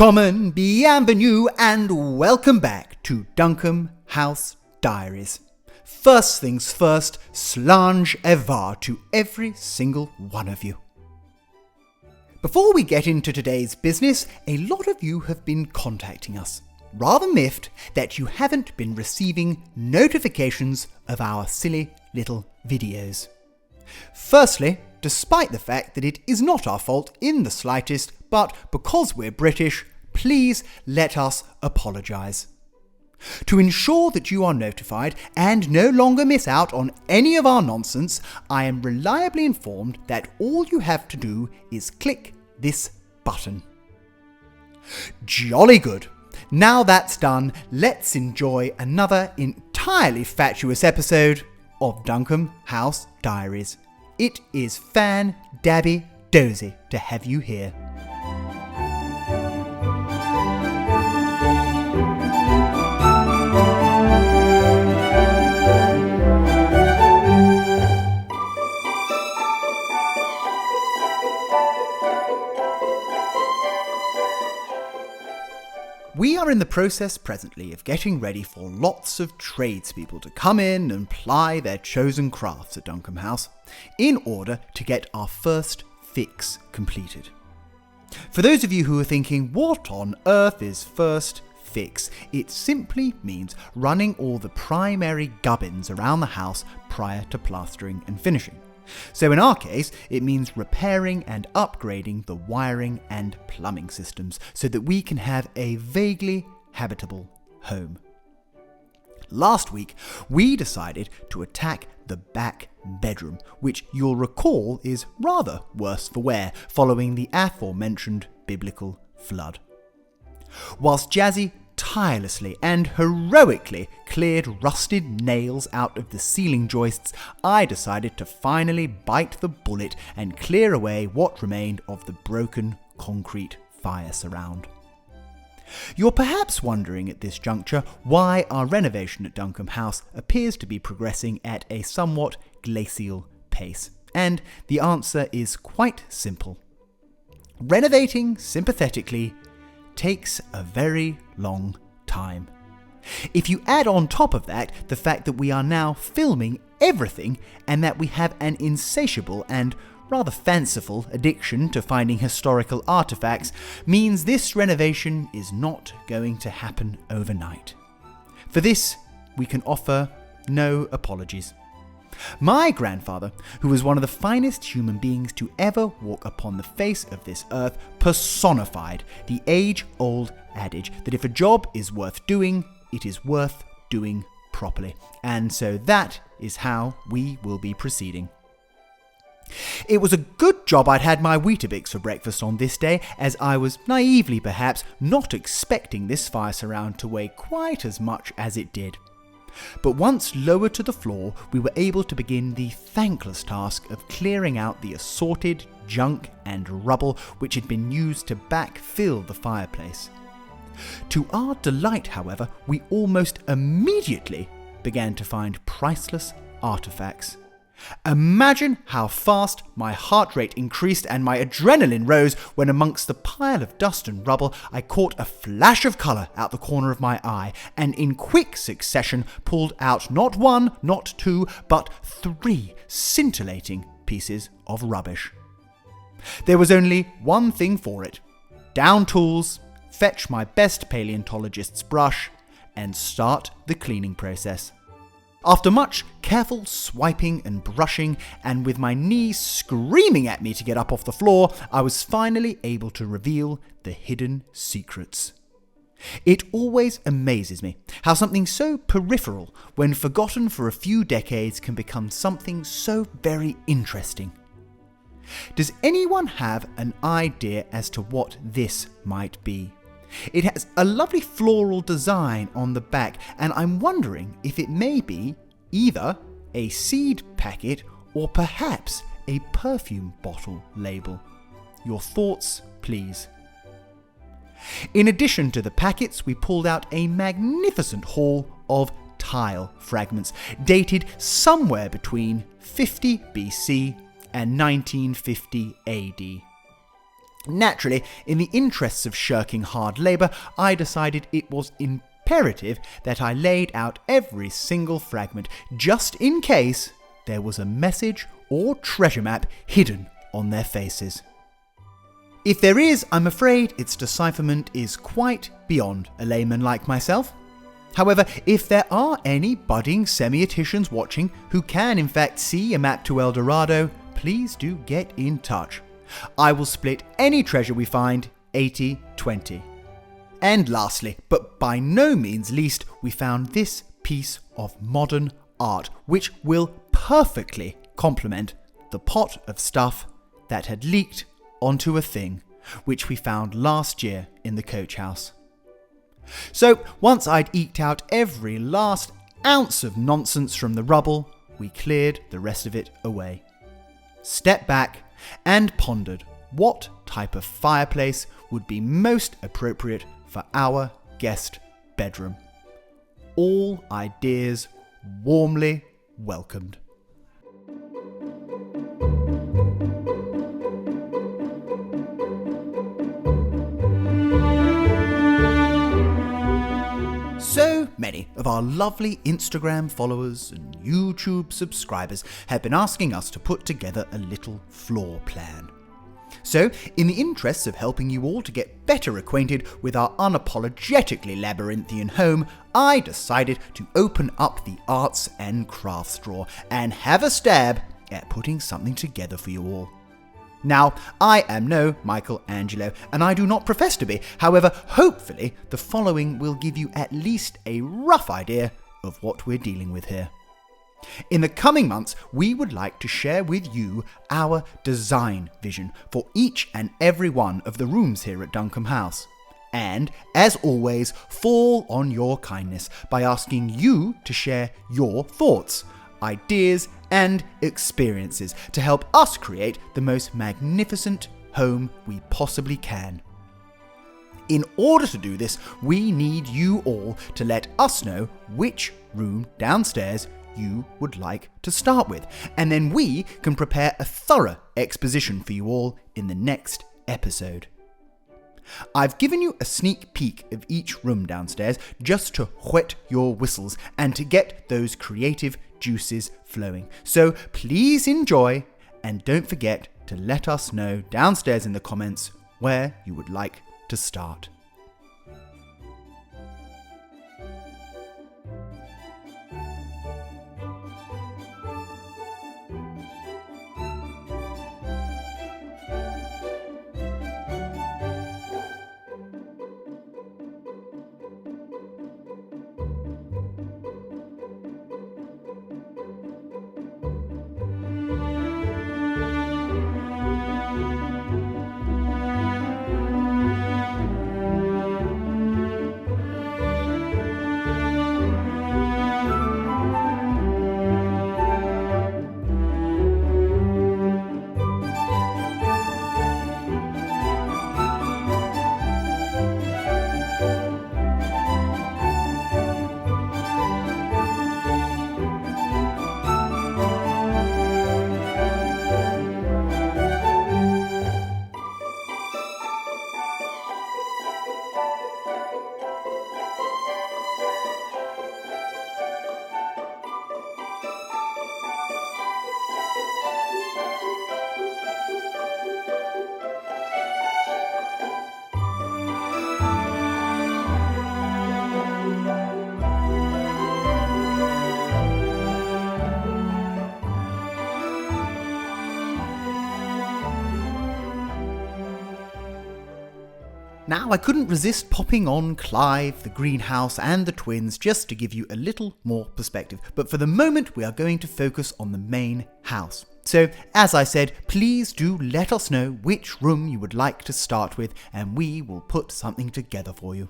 Willkommen, bienvenue, and welcome back to Dunham House Diaries. First things first, slange evar to every single one of you. Before we get into today's business, a lot of you have been contacting us, rather miffed that you haven't been receiving notifications of our silly little videos. Firstly, despite the fact that it is not our fault in the slightest, but because we're British, please let us apologise. To ensure that you are notified and no longer miss out on any of our nonsense, I am reliably informed that all you have to do is click this button. Jolly good. Now that's done, let's enjoy another entirely fatuous episode of Dunham House Diaries. It is fan-dabby-dozy to have you here. We are in the process presently of getting ready for lots of tradespeople to come in and ply their chosen crafts at Dunham House in order to get our first fix completed. For those of you who are thinking, what on earth is first fix? It simply means running all the primary gubbins around the house prior to plastering and finishing. So in our case, it means repairing and upgrading the wiring and plumbing systems so that we can have a vaguely habitable home. Last week, we decided to attack the back bedroom, which you'll recall is rather worse for wear following the aforementioned biblical flood. Whilst Jazzy tirelessly and heroically cleared rusted nails out of the ceiling joists, I decided to finally bite the bullet and clear away what remained of the broken concrete fire surround. You're perhaps wondering at this juncture why our renovation at Dunham House appears to be progressing at a somewhat glacial pace, and the answer is quite simple. Renovating sympathetically takes a very long time. If you add on top of that the fact that we are now filming everything and that we have an insatiable and rather fanciful addiction to finding historical artifacts, means this renovation is not going to happen overnight. For this, we can offer no apologies. My grandfather, who was one of the finest human beings to ever walk upon the face of this earth, personified the age-old adage that if a job is worth doing, it is worth doing properly. And so that is how we will be proceeding. It was a good job I'd had my Weetabix for breakfast on this day, as I was naively perhaps not expecting this fire surround to weigh quite as much as it did. But once lowered to the floor, we were able to begin the thankless task of clearing out the assorted junk and rubble which had been used to backfill the fireplace. To our delight, however, we almost immediately began to find priceless artifacts. Imagine how fast my heart rate increased and my adrenaline rose when amongst the pile of dust and rubble I caught a flash of colour out the corner of my eye and in quick succession pulled out not one, not two, but 3 scintillating pieces of rubbish. There was only one thing for it: down tools, fetch my best paleontologist's brush, and start the cleaning process. After much careful swiping and brushing, and with my knees screaming at me to get up off the floor, I was finally able to reveal the hidden secrets. It always amazes me how something so peripheral, when forgotten for a few decades, can become something so very interesting. Does anyone have an idea as to what this might be? It has a lovely floral design on the back, and I'm wondering if it may be either a seed packet or perhaps a perfume bottle label. Your thoughts, please. In addition to the packets, we pulled out a magnificent haul of tile fragments dated somewhere between 50 BC and 1950 AD. Naturally, in the interests of shirking hard labour, I decided it was imperative that I laid out every single fragment, just in case there was a message or treasure map hidden on their faces. If there is, I'm afraid its decipherment is quite beyond a layman like myself. However, if there are any budding semioticians watching who can in fact see a map to El Dorado, please do get in touch. I will split any treasure we find 80-20. And lastly, but by no means least, we found this piece of modern art which will perfectly complement the pot of stuff that had leaked onto a thing which we found last year in the coach house. So once I'd eked out every last ounce of nonsense from the rubble, we cleared the rest of it away, stepped back and pondered what type of fireplace would be most appropriate for our guest bedroom. All ideas warmly welcomed. So many of our lovely Instagram followers and YouTube subscribers have been asking us to put together a little floor plan. So, in the interests of helping you all to get better acquainted with our unapologetically labyrinthian home, I decided to open up the arts and crafts drawer and have a stab at putting something together for you all. Now, I am no Michelangelo, and I do not profess to be. However, hopefully, the following will give you at least a rough idea of what we're dealing with here. In the coming months, we would like to share with you our design vision for each and every one of the rooms here at Dunham House. And, as always, fall on your kindness by asking you to share your thoughts, ideas, and experiences to help us create the most magnificent home we possibly can. In order to do this, we need you all to let us know which room downstairs you would like to start with, and then we can prepare a thorough exposition for you all in the next episode. I've given you a sneak peek of each room downstairs just to whet your whistles and to get those creative juices flowing. So please enjoy, and don't forget to let us know downstairs in the comments where you would like to start. Now, I couldn't resist popping on Clive, the greenhouse, and the twins just to give you a little more perspective, but for the moment we are going to focus on the main house. So, as I said, please do let us know which room you would like to start with, and we will put something together for you.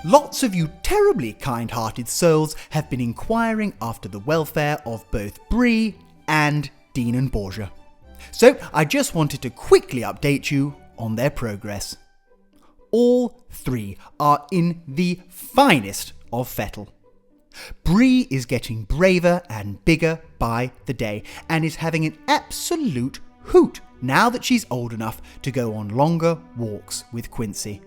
Lots of you terribly kind-hearted souls have been inquiring after the welfare of both Bree and Dean and Borgia. So I just wanted to quickly update you on their progress. All three are in the finest of fettle. Bree is getting braver and bigger by the day and is having an absolute hoot now that she's old enough to go on longer walks with Quincy.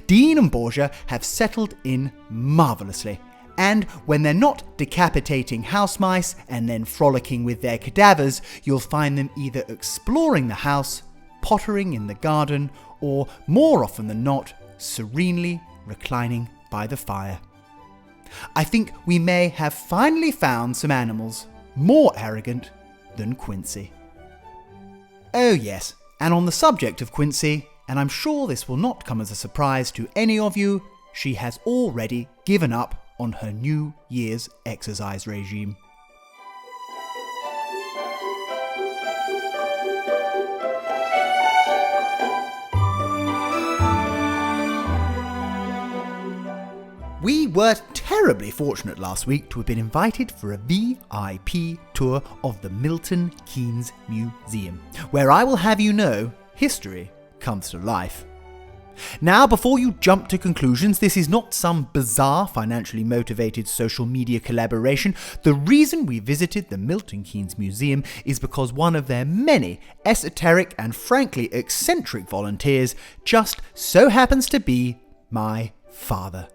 Dean and Borgia have settled in marvellously, and when they're not decapitating house mice and then frolicking with their cadavers, you'll find them either exploring the house, pottering in the garden, or more often than not, serenely reclining by the fire. I think we may have finally found some animals more arrogant than Quincy. Oh yes, and on the subject of Quincy, and I'm sure this will not come as a surprise to any of you, she has already given up on her New Year's exercise regime. We were terribly fortunate last week to have been invited for a VIP tour of the Milton Keynes Museum, where I will have you know history comes to life. Now, before you jump to conclusions, this is not some bizarre financially motivated social media collaboration. The reason we visited the Milton Keynes Museum is because one of their many esoteric and frankly eccentric volunteers just so happens to be my father.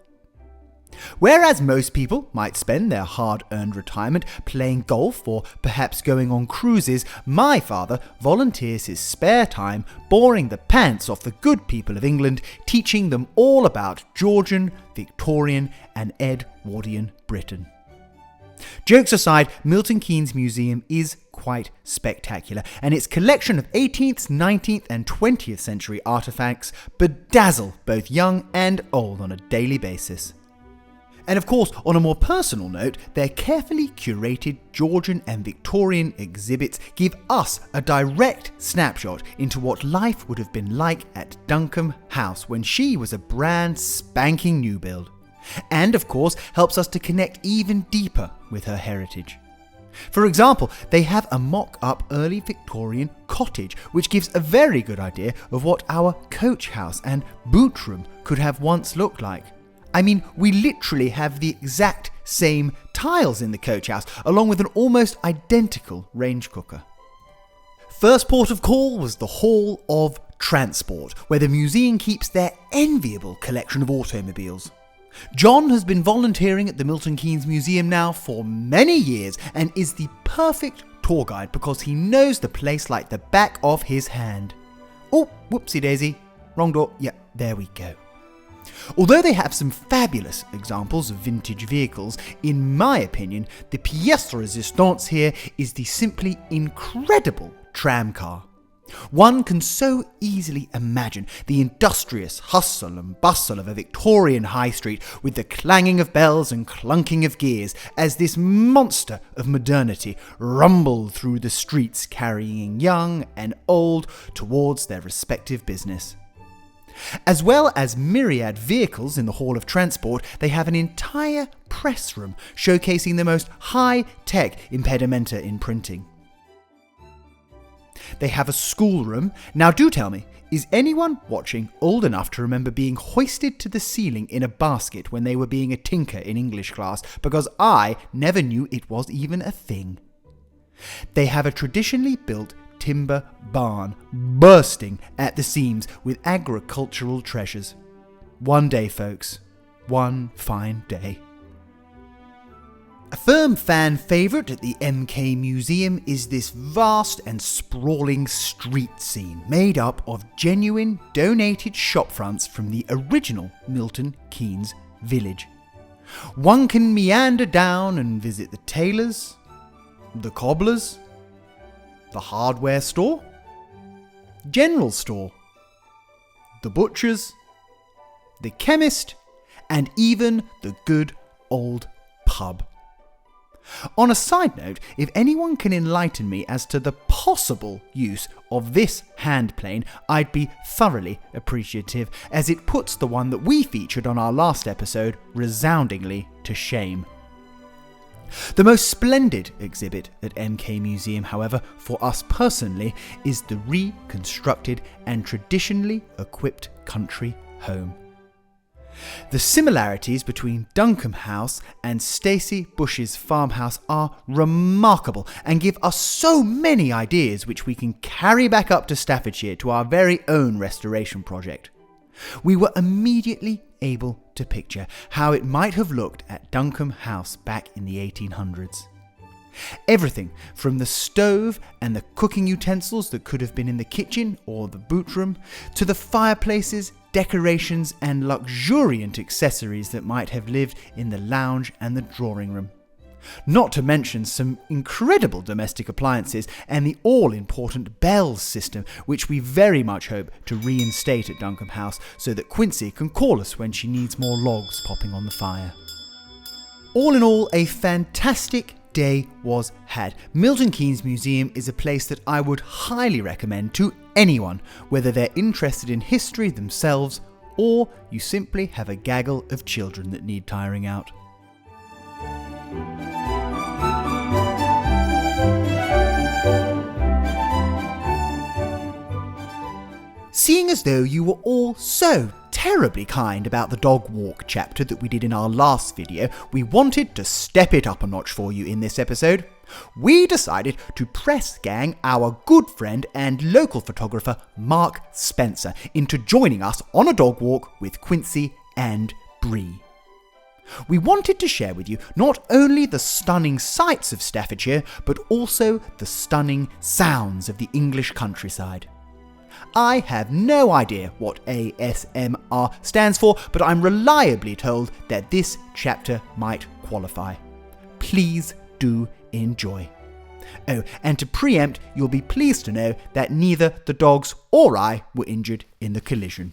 Whereas most people might spend their hard-earned retirement playing golf or perhaps going on cruises, my father volunteers his spare time boring the pants off the good people of England, teaching them all about Georgian, Victorian and Edwardian Britain. Jokes aside, Milton Keynes Museum is quite spectacular, and its collection of 18th, 19th and 20th century artefacts bedazzle both young and old on a daily basis. And of course, on a more personal note, their carefully curated Georgian and Victorian exhibits give us a direct snapshot into what life would have been like at Dunham House when she was a brand spanking new build. And of course, helps us to connect even deeper with her heritage. For example, they have a mock-up early Victorian cottage, which gives a very good idea of what our coach house and boot room could have once looked like. I mean, we literally have the exact same tiles in the coach house, along with an almost identical range cooker. First port of call was the Hall of Transport, where the museum keeps their enviable collection of automobiles. John has been volunteering at the Milton Keynes Museum now for many years and is the perfect tour guide because he knows the place like the back of his hand. Oh, whoopsie daisy. Wrong door. Yeah, there we go. Although they have some fabulous examples of vintage vehicles, in my opinion, the pièce de résistance here is the simply incredible tram car. One can so easily imagine the industrious hustle and bustle of a Victorian high street with the clanging of bells and clunking of gears as this monster of modernity rumbled through the streets carrying young and old towards their respective business. As well as myriad vehicles in the Hall of Transport, they have an entire press room showcasing the most high-tech impedimenta in printing. They have a schoolroom. Now do tell me, is anyone watching old enough to remember being hoisted to the ceiling in a basket when they were being a tinker in English class? Because I never knew it was even a thing. They have a traditionally built timber barn bursting at the seams with agricultural treasures. One day, folks. One fine day. A firm fan favourite at the MK Museum is this vast and sprawling street scene made up of genuine donated shopfronts from the original Milton Keynes village. One can meander down and visit the tailors, the cobblers, the hardware store, general store, the butchers, the chemist, and even the good old pub. On a side note, if anyone can enlighten me as to the possible use of this hand plane, I'd be thoroughly appreciative, as it puts the one that we featured on our last episode resoundingly to shame. The most splendid exhibit at MK Museum, however, for us personally, is the reconstructed and traditionally equipped country home. The similarities between Dunham House and Stacey Bush's farmhouse are remarkable and give us so many ideas which we can carry back up to Staffordshire to our very own restoration project. We were immediately able to picture how it might have looked at Dunham House back in the 1800s. Everything from the stove and the cooking utensils that could have been in the kitchen or the boot room, to the fireplaces, decorations and luxuriant accessories that might have lived in the lounge and the drawing room. Not to mention some incredible domestic appliances and the all-important bells system, which we very much hope to reinstate at Dunham House so that Quincy can call us when she needs more logs popping on the fire. All in all, a fantastic day was had. Milton Keynes Museum is a place that I would highly recommend to anyone, whether they're interested in history themselves or you simply have a gaggle of children that need tiring out. Seeing as though you were all so terribly kind about the dog walk chapter that we did in our last video, we wanted to step it up a notch for you in this episode. We decided to press gang our good friend and local photographer Mark Spencer into joining us on a dog walk with Quincy and Bree. We wanted to share with you not only the stunning sights of Staffordshire, but also the stunning sounds of the English countryside. I have no idea what ASMR stands for, but I'm reliably told that this chapter might qualify. Please do enjoy. Oh, and to preempt, you'll be pleased to know that neither the dogs or I were injured in the collision.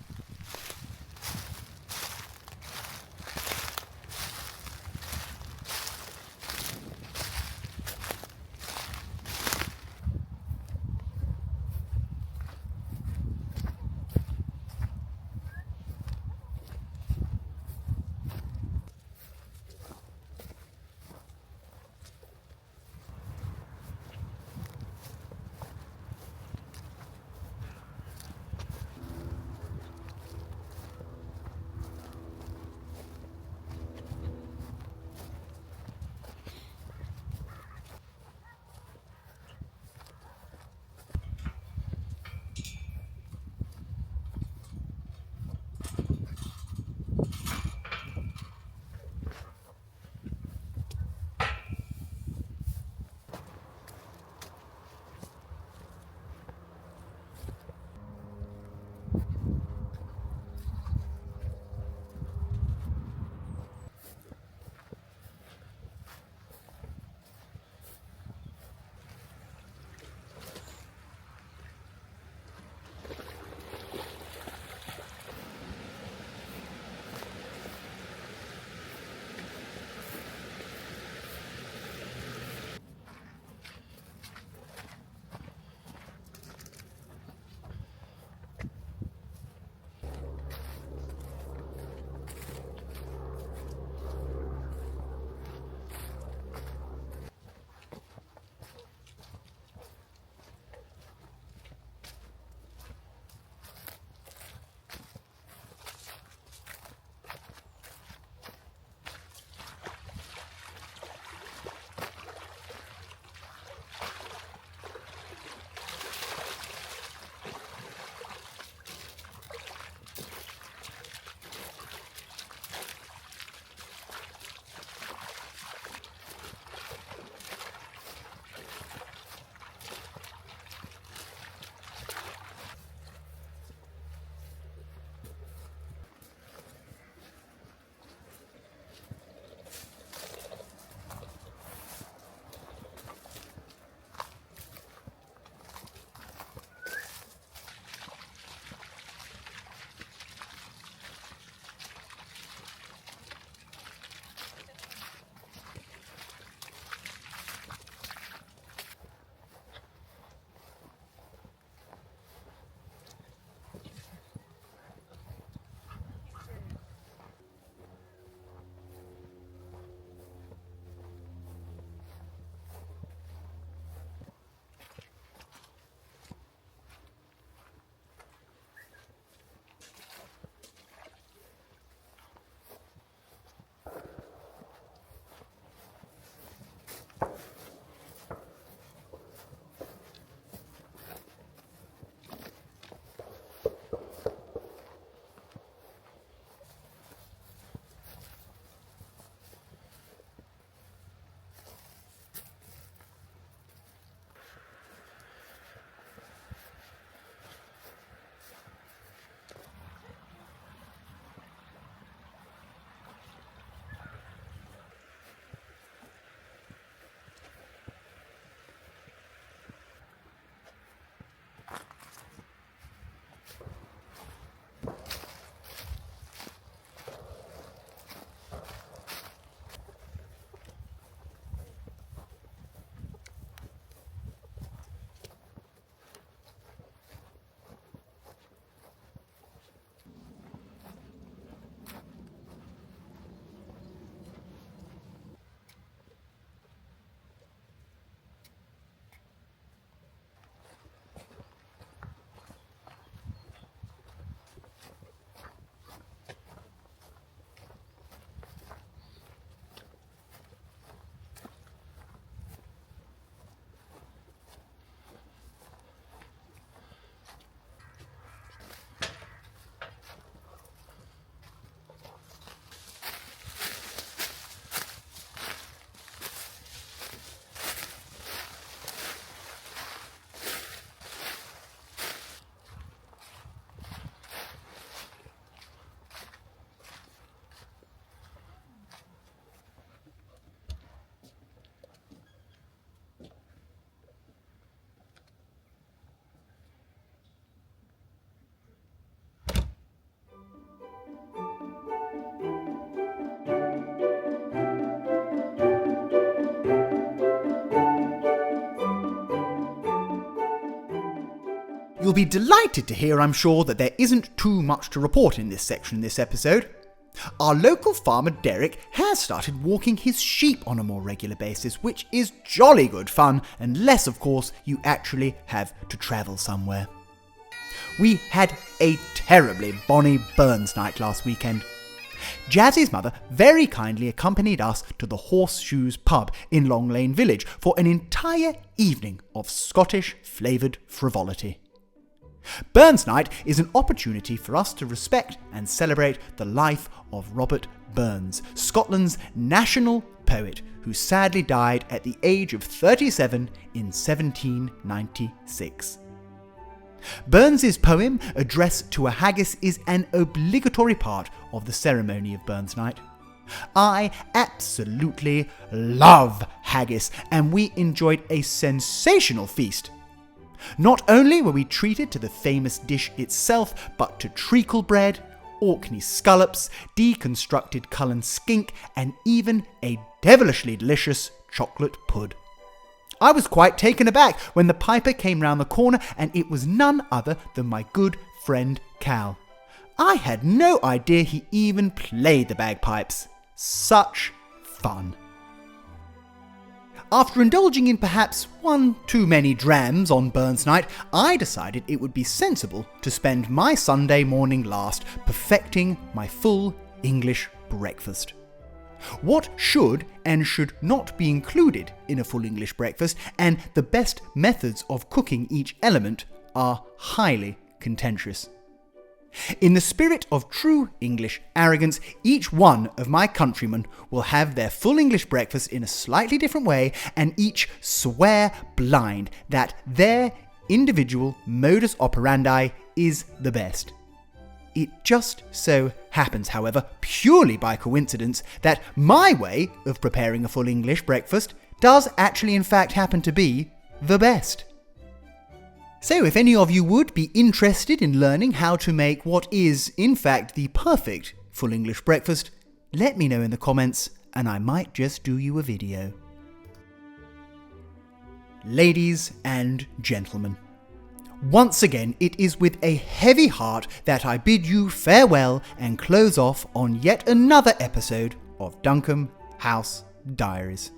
You'll be delighted to hear, I'm sure, that there isn't too much to report in this section in this episode. Our local farmer Derek has started walking his sheep on a more regular basis, which is jolly good fun, unless of course you actually have to travel somewhere. We had a terribly bonny Burns night last weekend. Jazzy's mother very kindly accompanied us to the Horseshoes pub in Long Lane Village for an entire evening of Scottish flavoured frivolity. Burns Night is an opportunity for us to respect and celebrate the life of Robert Burns, Scotland's national poet, who sadly died at the age of 37 in 1796. Burns's poem, Address to a Haggis, is an obligatory part of the ceremony of Burns Night. I absolutely love haggis, and we enjoyed a sensational feast. Not only were we treated to the famous dish itself, but to treacle bread, Orkney scallops, deconstructed Cullen skink, and even a devilishly delicious chocolate pud. I was quite taken aback when the piper came round the corner, and it was none other than my good friend Cal. I had no idea he even played the bagpipes. Such fun. After indulging in perhaps one too many drams on Burns Night, I decided it would be sensible to spend my Sunday morning last perfecting my full English breakfast. What should and should not be included in a full English breakfast, and the best methods of cooking each element, are highly contentious. In the spirit of true English arrogance, each one of my countrymen will have their full English breakfast in a slightly different way, and each swear blind that their individual modus operandi is the best. It just so happens, however, purely by coincidence, that my way of preparing a full English breakfast does actually in fact happen to be the best. So if any of you would be interested in learning how to make what is, in fact, the perfect full English breakfast, let me know in the comments and I might just do you a video. Ladies and gentlemen, once again it is with a heavy heart that I bid you farewell and close off on yet another episode of Dunham House Diaries.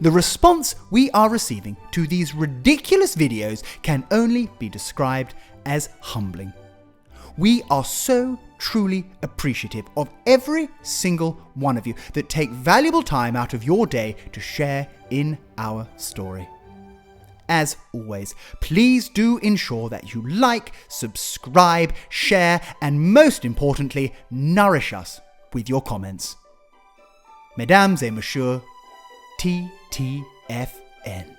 The response we are receiving to these ridiculous videos can only be described as humbling. We are so truly appreciative of every single one of you that take valuable time out of your day to share in our story. As always, please do ensure that you like, subscribe, share, and most importantly, nourish us with your comments. Mesdames et messieurs, TTFN.